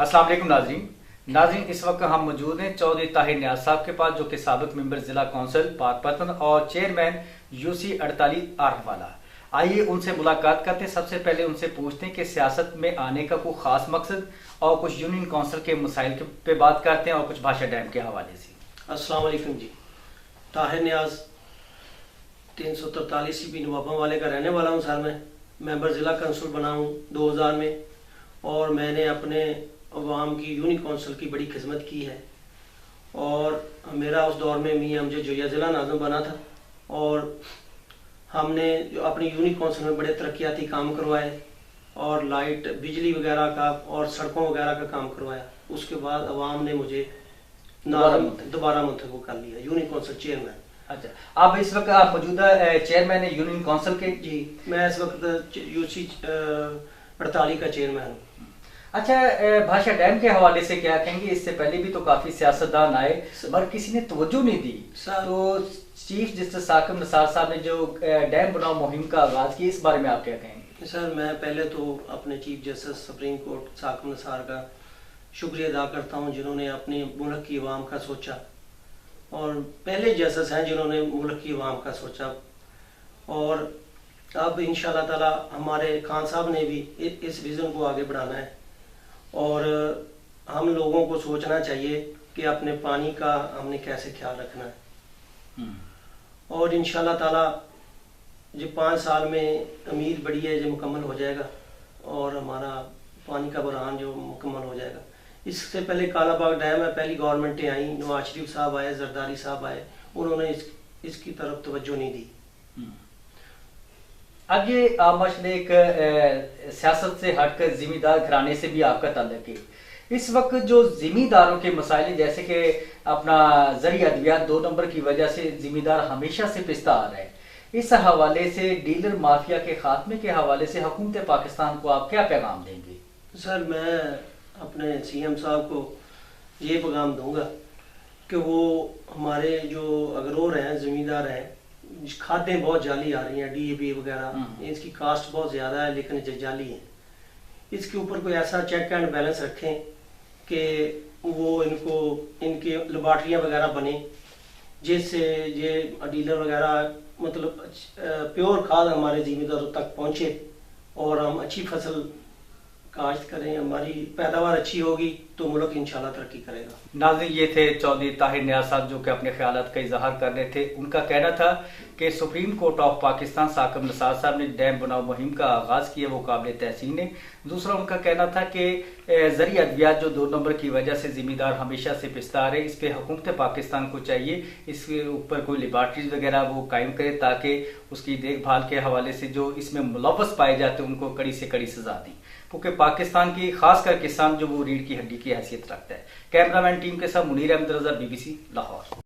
अस्सलाम वालेकुम नाजरीन, इस वक्त हम मौजूद हैं चौधरी ताहिर नियाज साहब के पास, जो कि साबिक मेंबर जिला कौंसिल पाकपतन और चेयरमैन यूसी 48 आरवाला। आइए उनसे मुलाकात करते हैं। सबसे पहले उनसे पूछते हैं कि सियासत में आने का कोई खास मकसद, और कुछ यूनियन कौंसिल के मसाइल पे बात करते हैं और कुछ भाषा डैम के हवाले से। अस्सलाम वालेकुम जी। ताहिर नियाज 343 ईबी नवाबा वाले का रहने वाला हूँ। सर मैं मेंबर ज़िला कौंसिल बना हूँ 2000 में, और मैंने अपने अवाम की यूनियन कौंसिल की बड़ी खिदमत की है। और मेरा उस दौर में मियाँ मुझे जोया ज़िला नाज़िम बना था, और हमने जो अपनी यूनियन कौंसिल में बड़े तरक्याती काम करवाए, और लाइट बिजली वगैरह का और सड़कों वगैरह का काम करवाया। उसके बाद अवाम ने मुझे दोबारा मुंतखब कर लिया यूनियन कौंसिल चेयरमैन। अच्छा, आप इस वक्त आप मौजूदा चेयरमैन है यूनियन कौंसिल के? जी, मैं इस वक्त यूसी 48 का चेयरमैन हूँ। अच्छा, भाषा डैम के हवाले से क्या कहेंगे? इससे पहले भी तो काफी सियासतदान आए पर किसी ने तवज्जो नहीं दी। तो चीफ जस्टिस साकिब निसार साहब ने जो डैम बनाओ मुहिम का आगाज की, इस बारे में आप क्या कहेंगे? सर, मैं पहले तो अपने chief justice supreme court Saqib Nisar का शुक्रिया अदा करता हूँ, जिन्होंने अपने मुल्क की आवाम का सोचा, और पहले जस्टिस हैं जिन्होंने मुल्क की आवाम का सोचा। और अब इंशाल्लाह ताला हमारे खान साहब ने भी इस विज़न को आगे बढ़ाना है, और हम लोगों को सोचना चाहिए कि अपने पानी का हमने कैसे ख्याल रखना है। और इंशाल्लाह ताला जो 5 साल में उम्मीद बड़ी है जो मुकम्मल हो जाएगा, और हमारा पानी का बहरान जो मुकम्मल हो जाएगा। इससे पहले कालाबाग डैम है, पहली गवर्नमेंटें आई, नवाज शरीफ साहब आए, जरदारी साहब आए, उन्होंने इसकी तरफ तवज्जो नहीं दी। अब ये मसले एक सियासत से हटकर जिम्मेदार घराने से भी आपका ताल्लुक है। इस वक्त जो जिम्मेदारों के मसाइल, जैसे कि अपना जरिया अद्वियात 2 नंबर की वजह से जिम्मेदार हमेशा से पिसता आ रहा है, इस हवाले से डीलर माफिया के खात्मे के हवाले से हुकूमत पाकिस्तान को आप क्या पैगाम देंगे? सर, मैं अपने सीएम साहब को ये पैगाम दूंगा कि वो हमारे जो अगरोर हैं, जिम्मेदार हैं, खादें बहुत जाली आ रही हैं, डीएपी वगैरह, इसकी कास्ट बहुत ज़्यादा है लेकिन ये जाली है। इसके ऊपर कोई ऐसा चेक एंड बैलेंस रखें कि वो इनकी लेबॉर्ट्रियाँ वगैरह बने, जिससे ये डीलर वगैरह मतलब प्योर खाद हमारे ज़िम्मेदारों तक पहुँचे, और हम अच्छी फसल काश्त करें, हमारी पैदावार अच्छी होगी तो मुल्क इंशाल्लाह तरक्की करेगा। नाज़रीन, ये थे चौधरी ताहिर नियाज साहब, जो कि अपने ख्यालात का इजहार कर रहे थे। उनका कहना था कि supreme court of Pakistan Saqib Nisar साहब ने डैम बनाओ मुहिम का आगाज किया, वो काबिल तहसीन है। दूसरा उनका कहना था कि जरिया अद्वियात जो 2 नंबर की वजह से जिम्मेदार हमेशा से पिसता रहे, इस पर हुकूमत पाकिस्तान को चाहिए इसके ऊपर कोई लेबॉर्ट्रीज वगैरह वो कायम करे, ताकि उसकी देखभाल के हवाले से जो इसमें मुलव्वस पाए जाते हैं उनको कड़ी से कड़ी सजा दी, क्योंकि पाकिस्तान की खासकर किसान जो वो रीढ़ की हड्डी की हैसियत रखता है। कैमरामैन टीम के साथ मुनीर अहमद रजा, BBC लाहौर।